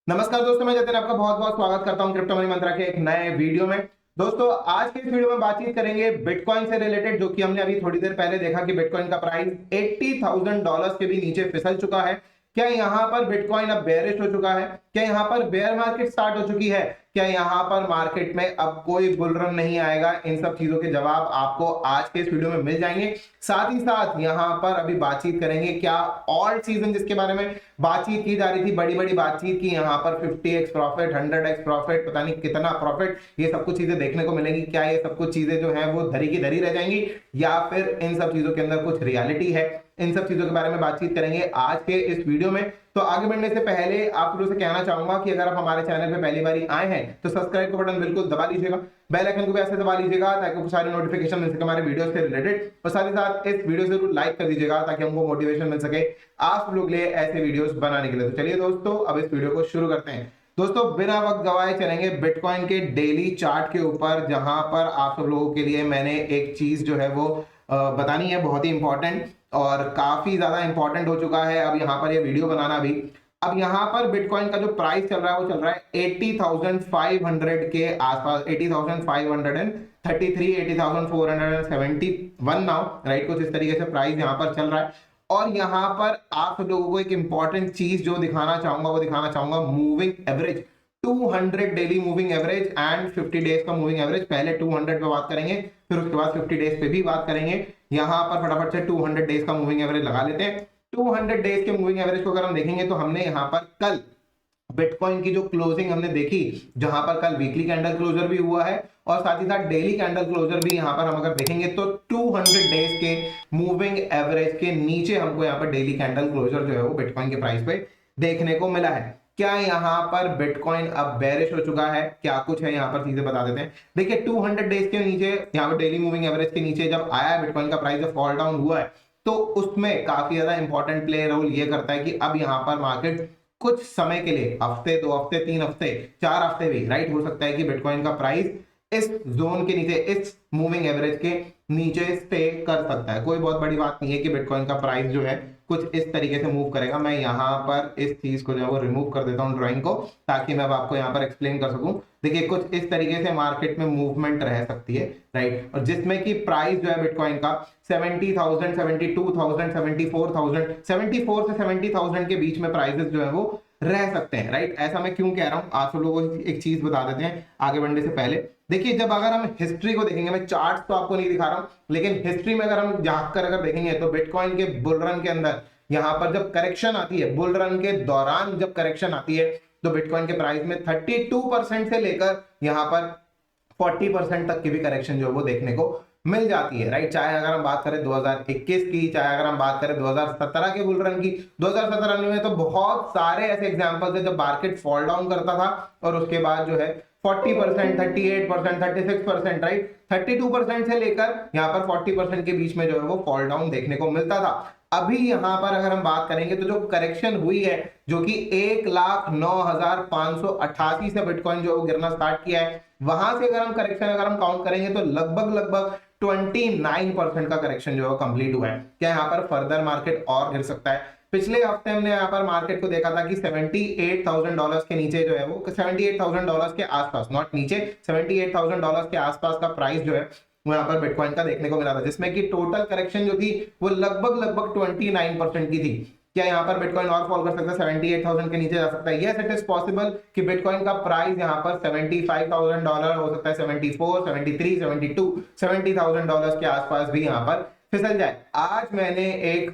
नमस्कार दोस्तों, मैं जतिन आपका बहुत बहुत स्वागत करता हूं क्रिप्टो मनी मंत्रा के एक नए वीडियो में। दोस्तों, आज के इस वीडियो में बातचीत करेंगे बिटकॉइन से रिलेटेड, जो कि हमने अभी थोड़ी देर पहले देखा कि बिटकॉइन का प्राइस $80,000 के भी नीचे फिसल चुका है। क्या यहां पर बिटकॉइन अब बेयरिश हो चुका है? क्या यहां पर बेयर मार्केट स्टार्ट हो चुकी है? क्या यहां पर मार्केट में अब कोई बुल रन नहीं आएगा? इन सब चीजों के जवाब आपको आज के इस वीडियो में मिल जाएंगे। साथ ही साथ यहां पर अभी बातचीत करेंगे क्या ऑल्ट सीजन, जिसके बारे में बातचीत की जा रही थी, बड़ी बड़ी बातचीत की, यहाँ पर 50x प्रॉफिट, 100x प्रॉफिट, पता नहीं कितना प्रॉफिट, ये सब कुछ चीजें देखने को मिलेंगी। क्या ये सब कुछ चीजें जो है वो धरी की धरी रह जाएंगी या फिर इन सब चीजों के अंदर कुछ रियलिटी है? इन सब चीजों के बारे में बातचीत करेंगे आज के इस वीडियो में। तो आगे बढ़ने से पहले आप लोगों से कहना चाहूंगा कि अगर आप हमारे चैनल पे पहली बार आए हैं तो सब्सक्राइब का बटन बिल्कुल दबा लीजिएगा, बेल आइकन को भी ऐसे दबा लीजिएगा ताकि आपको सारी नोटिफिकेशन मिल सके हमारे वीडियो से रिलेटेड। और साथ ही साथ इस वीडियो से जरूर लाइक कर दीजिएगा ताकि हमको मोटिवेशन मिल सके आप लोग लिए ऐसे वीडियोस बनाने के लिए। तो चलिए दोस्तों, अब इस वीडियो को शुरू करते हैं। दोस्तों, बिना वक्त गवाए चलेंगे बिटकॉइन के डेली चार्ट के ऊपर, जहां पर आप सब लोगों के लिए मैंने एक चीज जो है वो बतानी है, बहुत ही इंपॉर्टेंट और काफी ज्यादा इंपॉर्टेंट हो चुका है अब यहाँ पर ये वीडियो बनाना भी। अब यहाँ पर बिटकॉइन का जो प्राइस चल रहा है वो चल रहा है 80,500 के आसपास, 80,533, 80,471 नाउ, राइट। कुछ इस तरीके से प्राइस यहाँ पर चल रहा है। और यहाँ पर आप सब लोगों को एक इंपॉर्टेंट चीज जो दिखाना चाहूंगा वो दिखाना चाहूंगा, moving average, 200 daily moving average and 50 days का मूविंग एवरेज। पहले 200 पे बात करेंगे, फिर उसके बाद 50 डेज पे भी बात करेंगे। यहाँ पर फटाफट से 200 डेज का मूविंग एवरेज लगा लेते हैं। 200 डेज के मूविंग एवरेज को अगर हम देखेंगे तो हमने यहाँ पर कल बिटकॉइन की जो क्लोजिंग हमने देखी, जहां पर कल वीकली कैंडल क्लोजर भी हुआ है और साथ ही साथ डेली कैंडल क्लोजर भी, यहां पर हम अगर देखेंगे तो 200 डेज के मूविंग एवरेज के नीचे हमको यहाँ पर डेली कैंडल क्लोजर जो है वो बिटकॉइन के प्राइस पे देखने को मिला है। क्या यहाँ पर बिटकॉइन अब बेरिश हो चुका है? क्या कुछ है यहाँ पर चीजें बता देते हैं। देखिए, 200 डेज के नीचे, यहाँ पर डेली मूविंग एवरेज के नीचे जब आया है बिटकॉइन का प्राइस, जब फॉल डाउन हुआ है, तो उसमें काफी ज्यादा इंपॉर्टेंट प्ले रोल ये करता है कि अब यहाँ पर मार्केट कुछ समय के लिए, हफ्ते, 2 हफ्ते, 3 हफ्ते, 4 हफ्ते भी, राइट, हो सकता है कि बिटकॉइन का प्राइस इस जोन के नीचे, इस मूविंग एवरेज के नीचे स्टे कर सकता है। कोई बहुत बड़ी बात नहीं है कि बिटकॉइन का प्राइस जो है कुछ इस तरीके से मूव करेगा। मैं यहाँ पर इस चीज को जो है वो रिमूव कर देता हूँ ड्राइंग को, ताकि मैं अब आपको यहाँ पर एक्सप्लेन कर सकूं। देखिए, कुछ इस तरीके से मार्केट में मूवमेंट रह सकती है, राइट, और जिसमें कि प्राइस जो है बिटकॉइन का 70,000, 72,000, 74,000, 74 से 70,000 के बीच में प्राइसेस जो है वो रह सकते हैं, राइट। ऐसा मैं क्यों कह रहा हूं, आप सब लोगों को एक चीज बता देते हैं आगे बढ़ने से पहले। देखिए, जब अगर हम हिस्ट्री को देखेंगे, मैं चार्ट्स तो आपको नहीं दिखा रहा हूं, लेकिन हिस्ट्री में अगर हम झांक कर अगर देखेंगे तो बिटकॉइन के बुल रन के अंदर, यहाँ पर जब करेक्शन आती है, बुल रन के दौरान जब करेक्शन आती है, तो बिटकॉइन के प्राइस में 32% से लेकर यहाँ पर 40% तक की भी करेक्शन जो है वो देखने को मिल जाती है, राइट। चाहे अगर हम बात करें 2021 की, चाहे अगर हम बात करें 2017 के बुल रन की, 2017 में तो बहुत सारे ऐसे एग्जांपल्स है जब मार्केट फॉल डाउन करता था और उसके बाद जो है 40%, 38%, 36%, राइट, 32% से लेकर यहाँ पर 40% के बीच में जो है वो फॉल डाउन देखने को मिलता था। अभी यहां पर अगर हम बात करेंगे तो जो करेक्शन हुई है, जो कि 1,09,588 से बिटकॉइन जो गिरना स्टार्ट किया है, वहां से अगर हम करेक्शन अगर हम काउंट करेंगे तो लगभग 29% का करेक्शन जो है कंप्लीट हुआ है। क्या यहाँ पर फर्दर मार्केट और गिर सकता है? पिछले हफ्ते हमने यहाँ पर मार्केट को देखा था कि $78,000 के नीचे जो है वो, $78,000 के आसपास, नॉट नीचे, $78,000 के आसपास का प्राइस जो है वो यहाँ पर बिटकॉइन का देखने को मिला था, जिसमें कि टोटल करेक्शन जो थी वो लगभग 29% की थी। क्या यहाँ पर बिटकॉइन और फॉल कर सकता है? 78,000 के नीचे जा सकता है? यस, इट इज पॉसिबल कि बिटकॉइन का प्राइस यहाँ पर $75,000 हो सकता है, 74, 73, 72, $70,000 के आसपास भी यहाँ पर फिसल जाए। आज मैंने एक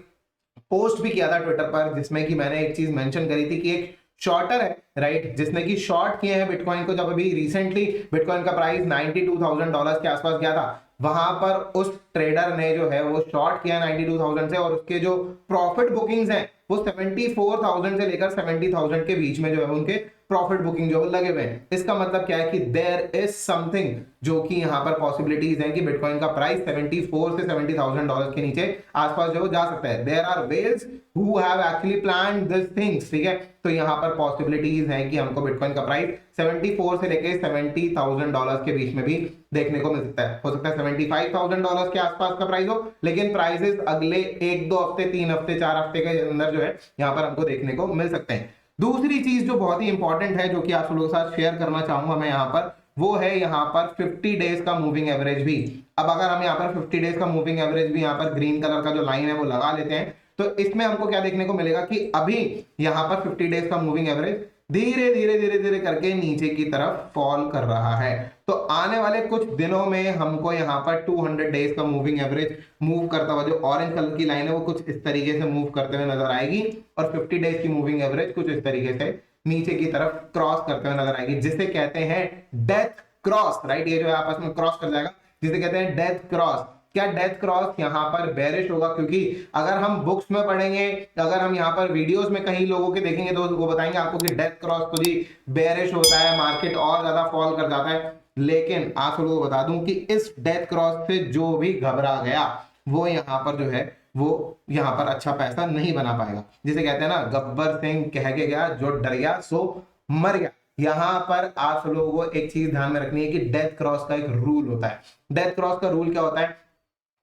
पोस्ट भी किया था ट्विटर पर, जिसमें कि मैंने एक चीज मेंशन करी थी कि एक शॉर्टर है, राइट, जिसने कि शॉर्ट किए हैं बिटकॉइन को। जब अभी रिसेंटली बिटकॉइन का प्राइस $92,000 के आसपास गया था, वहां पर उस ट्रेडर ने जो है वो शॉर्ट किया 92,000 से, और उसके जो प्रॉफिट बुकिंग्स हैं वो 74,000 से लेकर 70,000 के बीच में जो है उनके प्रॉफिट बुकिंग जो लगे हुए हैं। इसका मतलब क्या है कि देयर इज समथिंग, जो कि यहाँ पर पॉसिबिलिटीज हैं कि बिटकॉइन का प्राइस 74 से $70,000 के नीचे आसपास जो जा सकता है। There are whales who have actually planned this things, ठीक है। तो यहाँ पर पॉसिबिलिटीज हैं कि हमको बिटकॉइन का प्राइस 74 से लेकर $70,000 के बीच में भी देखने को मिल सकता है। हो सकता है $75,000 के आसपास का प्राइस हो, लेकिन प्राइसेस अगले 1-2 हफ्ते, 3 हफ्ते, 4 हफ्ते के अंदर जो है यहाँ पर हमको देखने को मिल सकते हैं। दूसरी चीज जो बहुत ही इंपॉर्टेंट है, जो कि आप लोगों के साथ शेयर करना चाहूंगा मैं यहाँ पर, वो है यहाँ पर 50 डेज का मूविंग एवरेज भी। अब अगर हम यहाँ पर 50 डेज का मूविंग एवरेज भी यहाँ पर ग्रीन कलर का जो लाइन है वो लगा लेते हैं, तो इसमें हमको क्या देखने को मिलेगा कि अभी यहाँ पर 50 डेज का मूविंग एवरेज धीरे धीरे धीरे धीरे करके नीचे की तरफ फॉल कर रहा है। तो आने वाले कुछ दिनों में हमको यहाँ पर 200 डेज का मूविंग एवरेज मूव करता हुआ, जो ऑरेंज कलर की लाइन है वो कुछ इस तरीके से मूव करते हुए नजर आएगी, और 50 डेज की मूविंग एवरेज कुछ इस तरीके से नीचे की तरफ क्रॉस करते हुए नजर आएगी, जिसे कहते हैं डेथ क्रॉस, राइट। ये जो है आपस में क्रॉस कर जाएगा, जिसे कहते हैं डेथ क्रॉस। क्या डेथ क्रॉस यहाँ पर बेरिश होगा? क्योंकि अगर हम बुक्स में पढ़ेंगे, अगर हम यहाँ पर वीडियोस में कहीं लोगों के देखेंगे, तो वो बताएंगे आपको कि डेथ क्रॉस तो जी बेरिश होता है, मार्केट और ज्यादा फॉल कर जाता है। लेकिन आप लोगों को बता दूं कि इस डेथ क्रॉस से जो भी घबरा गया वो यहाँ पर जो है वो यहाँ पर अच्छा पैसा नहीं बना पाएगा। जिसे कहते हैं ना, गब्बर सिंह कह के गया जो डर गया सो मर गया। यहां पर आप लोगों को एक चीज ध्यान में रखनी है कि डेथ क्रॉस का एक रूल होता है। डेथ क्रॉस का रूल क्या होता है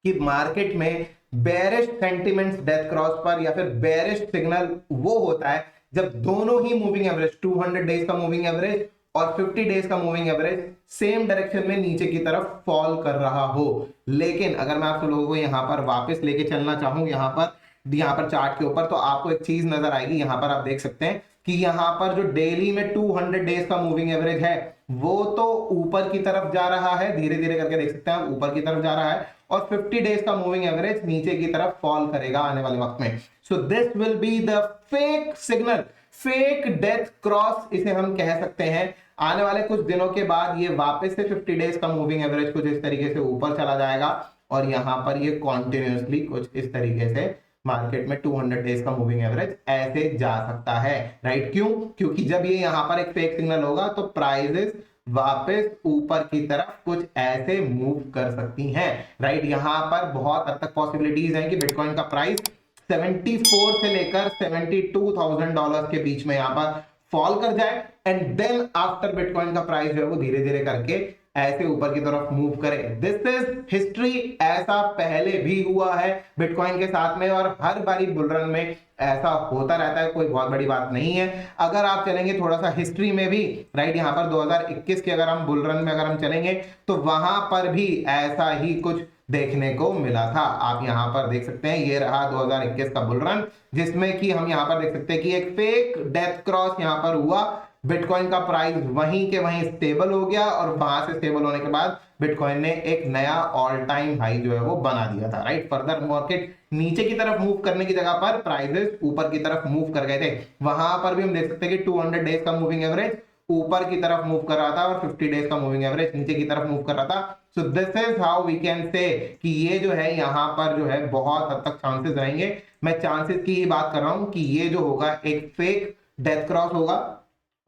कि मार्केट में बेरिश सेंटिमेंट्स डेथ क्रॉस पर या फिर बेरिश सिग्नल वो होता है जब दोनों ही मूविंग एवरेज, 200 डेज का मूविंग एवरेज और 50 डेज का मूविंग एवरेज सेम डायरेक्शन में नीचे की तरफ फॉल कर रहा हो। लेकिन अगर मैं आप लोगों को यहां पर वापस लेके चलना चाहूं यहाँ पर चार्ट के ऊपर, तो आपको एक चीज नजर आएगी। यहां पर आप देख सकते हैं कि यहां पर जो डेली में 200 डेज का मूविंग एवरेज है वो तो ऊपर की तरफ जा रहा है, धीरे धीरे करके देख सकते हैं ऊपर की तरफ जा रहा है, और 50 डेज का मूविंग एवरेज नीचे की तरफ फॉल करेगा आने वाले वक्त में। So this will be the fake signal, fake death cross इसे हम कह सकते हैं। आने वाले कुछ दिनों के बाद ये वापस से 50 डेज का मूविंग एवरेज कुछ इस तरीके से ऊपर चला जाएगा, और यहां पर ये कॉन्टिन्यूसली कुछ इस तरीके से मार्केट में 200 डेज का मूविंग एवरेज ऐसे जा सकता है, राइट। क्यों? क्योंकि जब ये यहां पर एक फेक सिग्नल होगा तो प्राइसेस वापस ऊपर की तरफ कुछ ऐसे मूव कर सकती हैं, राइट। यहां पर बहुत हद तक पॉसिबिलिटीज हैं कि बिटकॉइन का प्राइस 74 से लेकर $72,000 के बीच में यहां पर फॉल कर जाए, एंड देन आफ्टर बिटकॉइन का प्राइस जो है वो धीरे धीरे करके ऐसे ऊपर की तरफ मूव करे। दिस इज हिस्ट्री, ऐसा पहले भी हुआ है बिटकॉइन के साथ में, और हर बारी बुल रन में ऐसा होता रहता है, कोई बहुत बड़ी बात नहीं है। अगर आप चलेंगे थोड़ा सा हिस्ट्री में भी, राइट, यहाँ पर 2021 के अगर हम बुल रन में अगर हम चलेंगे तो वहां पर भी ऐसा ही कुछ देखने को मिला था। आप यहाँ पर देख सकते हैं, ये रहा 2021 का बुल रन, जिसमें कि हम यहाँ पर देख सकते हैं कि एक फेक डेथ क्रॉस यहाँ पर हुआ, बिटकॉइन का प्राइस वहीं के वहीं स्टेबल हो गया, और वहां से स्टेबल होने के बाद बिटकॉइन ने एक नया ऑल टाइम हाई जो है वो बना दिया था, राइट। फर्दर मार्केट नीचे की तरफ मूव करने की जगह पर प्राइसेस ऊपर की तरफ मूव कर गए थे। वहां पर भी हम देख सकते हैं कि 200 डेज का मूविंग एवरेज ऊपर की तरफ मूव कर रहा था और 50 डेज का मूविंग एवरेज नीचे की तरफ मूव कर रहा था। So this is how we can say कि ये जो है यहाँ पर जो है बहुत हद तक चांसेस रहेंगे। मैं चांसेस की ही बात कर रहा हूं कि ये जो होगा एक फेक डेथ क्रॉस होगा,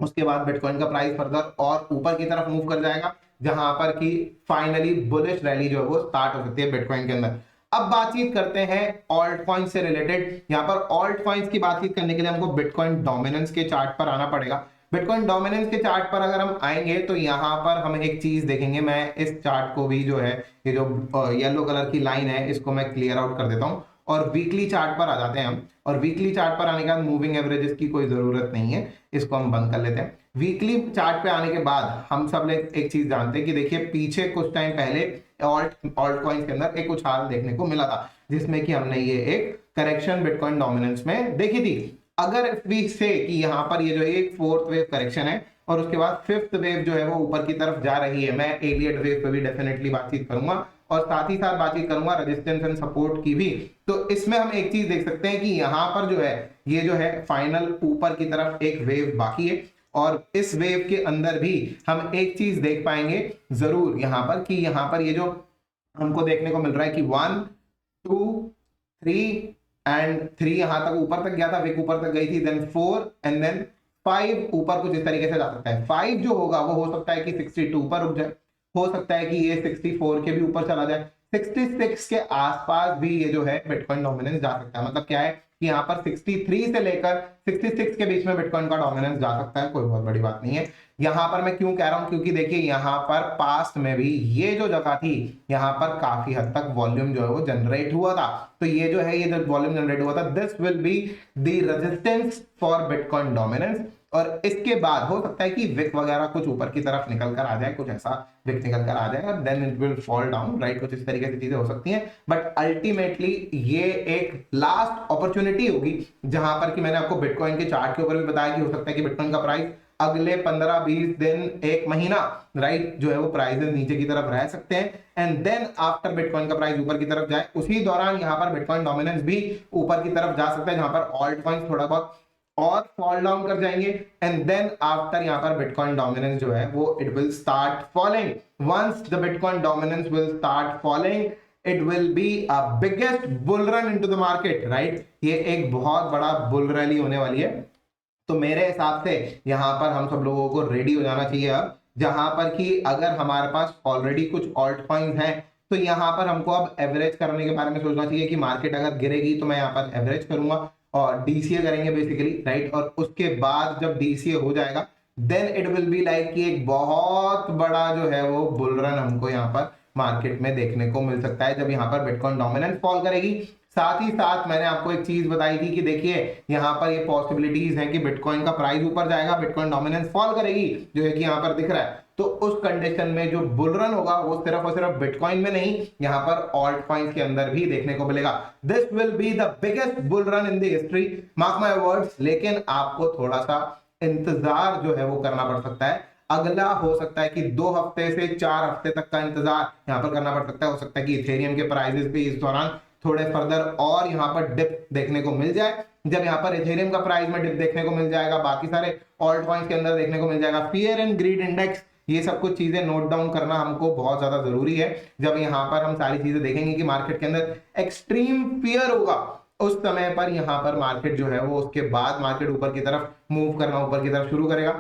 उसके बाद बिटकॉइन का प्राइस फर्दर और ऊपर की तरफ मूव कर जाएगा, जहां पर कि फाइनली बुलिश रैली जो है वो स्टार्ट हो सकती है बिटकॉइन के अंदर। अब बातचीत करते हैं ऑल्ट कॉइन से रिलेटेड। यहां पर ऑल्ट कॉइन्स की बातचीत करने के लिए हमको बिटकॉइन डोमिनेंस के चार्ट पर आना पड़ेगा। बिटकॉइन डोमिनेंस के चार्ट पर अगर हम आएंगे तो यहां पर हम एक चीज देखेंगे। मैं इस चार्ट को भी जो है, ये जो येलो कलर की लाइन है, इसको मैं क्लियर आउट कर देता हूं और वीकली चार्ट पर आ जाते हैं हम। और वीकली चार्ट पर आने के बाद मूविंग एवरेजेस की कोई जरूरत नहीं है, इसको हम बंद कर लेते हैं। वीकली चार्ट पे आने के बाद हम सब एक चीज जानते हैं कि देखिए पीछे कुछ टाइम पहले ऑल्ट कॉइन्स के अंदर एक उछाल देखने को मिला था, जिसमें कि हमने ये एक करेक्शन बिटकॉइन डोमिनेंस में देखी थी। अगर वी से कि यहाँ पर ये जो एक फोर्थ वेव करेक्शन है और उसके बाद फिफ्थ वेव जो है वो ऊपर की तरफ जा रही है, मैं एलियट वेव पे भी डेफिनेटली बातचीत करूंगा और साथ ही साथ बातचीत करूंगा रेजिस्टेंस एंड सपोर्ट की भी। तो इसमें हम एक चीज देख सकते हैं कि यहाँ पर जो है ये जो है फाइनल ऊपर की तरफ एक वेव बाकी है, और इस वेव के अंदर भी हम एक चीज देख पाएंगे जरूर यहाँ पर कि यहाँ पर ये जो हमको देखने को मिल रहा है कि 1 2 3 एंड 3 यहां तक ऊपर तक गया था, विक ऊपर तक गई थी, देन 4 एंड देन 5 ऊपर कुछ इस तरीके से जा सकता है। 5 जो होगा वो हो सकता है कि 62 पर रुक जाए, हो सकता है कि ये 64 के भी ऊपर चला जाए, 66 के आसपास भी ये जो है बिटकॉइन डोमिनेंस जा सकता है। मतलब क्या है कि यहाँ पर 63 से लेकर 66 के बीच में बिटकॉइन का डोमिनेंस जा सकता है, कोई बहुत बड़ी बात नहीं है। यहाँ पर मैं क्यों कह रहा हूँ, क्योंकि देखिए यहाँ पर पास्ट में भी ये जो जगह थी, यहाँ पर काफी हद तक वॉल्यूम जो है वो जनरेट हुआ था। तो ये जो है, ये जो वॉल्यूम जनरेट हुआ था, this will be the resistance for bitcoin dominance. और इसके बाद हो सकता है कि विक वगैरह कुछ ऊपर की तरफ निकल कर आ जाए, कुछ ऐसा विक निकल कर आ जाए, और then it will fall down, right. कुछ इस तरीके से चीजें हो सकती हैं, बट अल्टीमेटली ये एक लास्ट अपॉर्चुनिटी होगी जहां पर कि मैंने आपको बिटकॉइन के चार्ट के ऊपर भी बताया कि हो सकता है कि बिटकॉइन का प्राइस अगले 15-20 दिन, एक महीना, राइट, जो है वो प्राइसेस नीचे की तरफ रह सकते हैं, एंड देन आफ्टर बिटकॉइन का प्राइस ऊपर की तरफ जाए, उसी दौरान यहाँ पर बिटकॉइन डोमिनेंस भी ऊपर की तरफ जा सकता है, जहां पर ऑल्ट कॉइन्स थोड़ा बहुत और फॉल डाउन कर जाएंगे, एंड देन आफ्टर यहाँ पर बिटकॉइन डोमिनेंस जो है वो it will start falling. Once the bitcoin dominance will start falling, it will be a biggest bull run into the market, right. ये एक बहुत बड़ा बुल रैली होने वाली है। तो मेरे हिसाब से यहाँ पर हम सब लोगों को रेडी हो जाना चाहिए अब, जहां पर कि अगर हमारे पास ऑलरेडी कुछ ऑल्ट कॉइन्स हैं, तो यहाँ पर हमको अब एवरेज करने के बारे में सोचना चाहिए कि मार्केट अगर गिरेगी तो मैं यहाँ पर एवरेज करूंगा और डीसीए करेंगे बेसिकली, राइट। और उसके बाद जब डीसीए हो जाएगा, then it will be like कि एक बहुत बड़ा जो है वो बुल रन हमको यहाँ पर मार्केट में देखने को मिल सकता है, जब यहाँ पर बिटकॉइन डोमिनेंस फॉल करेगी। साथ ही साथ मैंने आपको एक चीज बताई थी कि देखिए यहाँ पर ये पॉसिबिलिटीज हैं कि बिटकॉइन का प्राइस ऊपर जाएगा, बिटकॉइन डोमिनेंस फॉल करेगी, जो है कि यहाँ पर दिख रहा है। तो उस कंडीशन में जो बुल रन होगा वो सिर्फ और सिर्फ बिटकॉइन में नहीं, यहाँ पर ऑल्ट कॉइन्स के अंदर भी देखने को मिलेगा। This will be the biggest bull run in the history, mark my words. लेकिन आपको थोड़ा सा इंतजार जो है वो करना पड़ सकता है। अगला हो सकता है कि 2 हफ्ते से 4 हफ्ते तक का इंतजार यहाँ पर करना पड़ सकता है। हो सकता है कि इथेरियम के प्राइसेस भी इस दौरान थोड़े फर्दर और यहाँ पर डिप देखने को मिल जाए। जब यहाँ पर इथेरियम का प्राइस में डिप देखने को मिल जाएगा, बाकी सारे ऑल्ट कॉइन्स के अंदर देखने को मिल जाएगा, फियर एंड ग्रीड इंडेक्स, ये सब कुछ चीजें नोट डाउन करना हमको बहुत ज्यादा जरूरी है। जब यहाँ पर हम सारी चीजें देखेंगे कि मार्केट के अंदर एक्सट्रीम फियर होगा, उस समय पर यहाँ पर मार्केट जो है वो, उसके बाद मार्केट ऊपर की तरफ मूव करना, ऊपर की तरफ शुरू करेगा।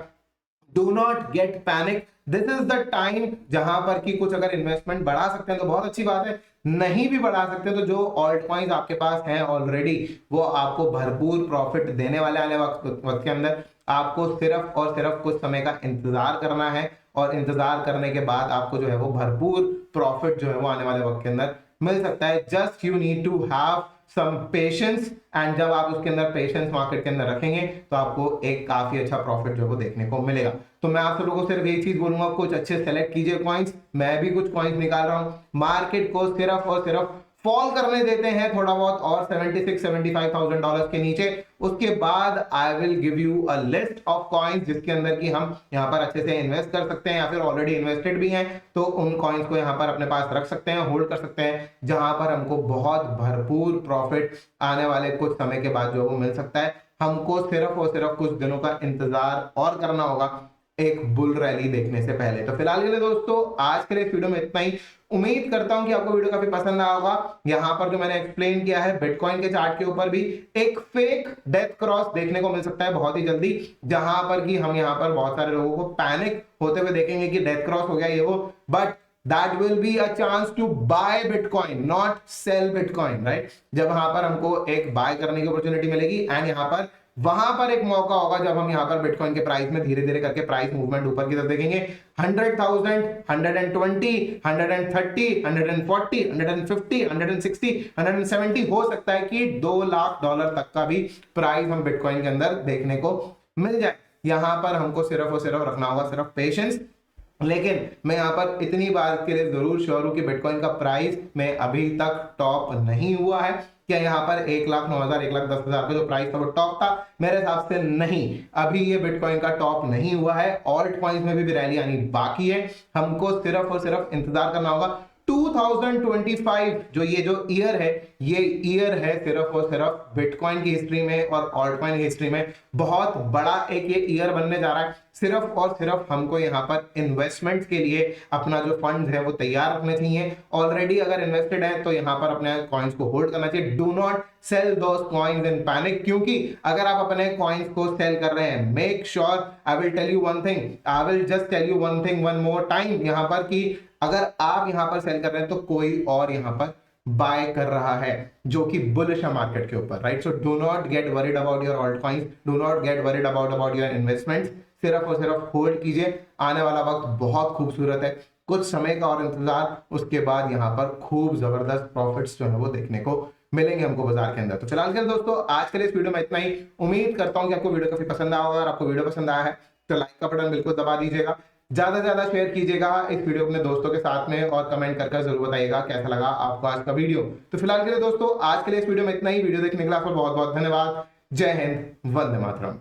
Do not get panic, this is the time जहां पर कि कुछ अगर इन्वेस्टमेंट बढ़ा सकते हैं तो बहुत अच्छी बात है, नहीं भी बढ़ा सकते तो जो ऑल्ट कॉइन्स आपके पास हैं ऑलरेडी, वो आपको भरपूर प्रॉफिट देने वाले वक्त के अंदर आपको सिर्फ और सिर्फ कुछ समय का इंतजार करना है, और इंतजार करने के बाद आपको जो है वो भरपूर प्रॉफिट जो है वो आने वाले वक्त के अंदर मिल सकता है। Just you need to have some patience, and जब आप उसके अंदर पेशेंस मार्केट के अंदर रखेंगे तो आपको एक काफी अच्छा प्रॉफिट जो है वो देखने को मिलेगा। तो मैं आप सब लोगों को सिर्फ एक चीज बोलूंगा, कुछ अच्छे सेलेक्ट कीजिए कॉइन्स। मैं भी कुछ कॉइन्स निकाल रहा हूं, मार्केट को सिर्फ और सिर्फ फॉल करने देते हैं थोड़ा बहुत और $76,000-$75,000 के नीचे। उसके बाद I will give you a list of coins जिसके अंदर की हम यहाँ पर अच्छे से इन्वेस्ट कर सकते हैं, या फिर ऑलरेडी इन्वेस्टेड भी हैं तो उन कॉइन्स को यहाँ पर अपने पास रख सकते हैं, होल्ड कर सकते हैं, जहां पर हमको बहुत भरपूर प्रॉफिट आने वाले कुछ समय के बाद जो वो मिल सकता है। हमको सिर्फ और सिर्फ कुछ दिनों का इंतजार और करना होगा एक बुल रैली देखने से पहले। तो फिलहाल के लिए दोस्तों आज के लिए इस वीडियो में इतना ही। उम्मीद करता हूं कि आपको वीडियो काफी पसंद आया होगा। यहां पर जो मैंने एक्सप्लेन किया है, बिटकॉइन के चार्ट के ऊपर भी एक फेक डेथ क्रॉस देखने को मिल सकता है बहुत ही जल्दी, जहां पर कि हम यहां पर बहुत सारे लोगों को पैनिक होते हुए देखेंगे कि डेथ क्रॉस हो गया ये वो, but that will be a chance to buy Bitcoin, not sell Bitcoin, right? जब यहाँ पर हमको एक बाय करने की अपॉर्चुनिटी मिलेगी, एंड यहाँ पर वहां पर एक मौका होगा जब हम यहाँ पर बिटकॉइन के प्राइस में धीरे धीरे करके प्राइस मूवमेंट ऊपर की तरफ देखेंगे। 100,000, 120, 130, 140, 150, 160, 170, हो सकता है कि $2 लाख तक का भी प्राइस हम बिटकॉइन के अंदर देखने को मिल जाए। यहाँ पर हमको सिर्फ और सिर्फ रखना होगा सिर्फ पेशेंस। लेकिन मैं यहाँ पर इतनी बात के लिए जरूर श्योर हूं कि बिटकॉइन का प्राइस में अभी तक टॉप नहीं हुआ है। क्या यहाँ पर 1,09,000, 1,10,000 का जो प्राइस था वो टॉप था? मेरे हिसाब से नहीं, अभी ये बिटकॉइन का टॉप नहीं हुआ है। ऑल्ट कॉइन्स में भी रैली आनी बाकी है, हमको सिर्फ और सिर्फ इंतजार करना होगा। 2025 जो ईयर है, ये ईयर है सिर्फ और सिर्फ बिटकॉइन की हिस्ट्री में और ऑल्ट कॉइन की हिस्ट्री में बहुत बड़ा एक ये ईयर बनने जा रहा है। सिर्फ और सिर्फ हमको यहाँ पर इन्वेस्टमेंट के लिए अपना जो फंड है वो तैयार रखने चाहिए। ऑलरेडी अगर इन्वेस्टेड है तो यहाँ पर अपने कॉइन्स को होल्ड करना चाहिए। Do not sell those coins in panic, क्योंकि अगर आप अपने कॉइन्स को सेल कर रहे हैं, make sure, I will tell you one thing, I will just tell you one thing one more time यहाँ पर, कि अगर आप यहाँ पर सेल कर रहे हैं तो कोई और यहाँ पर बाय कर रहा है, जो कि बुलिश है मार्केट के ऊपर, right. So do not gate worried about your alt coins, do not gate worried about your investments. सिर्फ और सिर्फ होल्ड कीजिए, आने वाला वक्त बहुत खूबसूरत है, कुछ समय का और इंतजार, उसके बाद यहाँ पर खूब जबरदस्त प्रॉफिट्स जो है वो देखने को मिलेंगे हमको बाजार के अंदर। तो चलिए दोस्तों, आज के लिए इस वीडियो में इतना ही। उम्मीद करता हूं कि आपको वीडियो काफी पसंद आया होगा। अगर आपको वीडियो पसंद आया है तो लाइक का बटन बिल्कुल दबा दीजिएगा, ज्यादा से ज्यादा शेयर कीजिएगा इस वीडियो को अपने दोस्तों के साथ में, और कमेंट कर जरूर बताइएगा कैसा लगा आपको आज का वीडियो। तो फिलहाल के लिए दोस्तों, आज के लिए इस वीडियो में इतना ही। वीडियो देखने के लिए आपको बहुत बहुत धन्यवाद। जय हिंद, वंदे मातरम।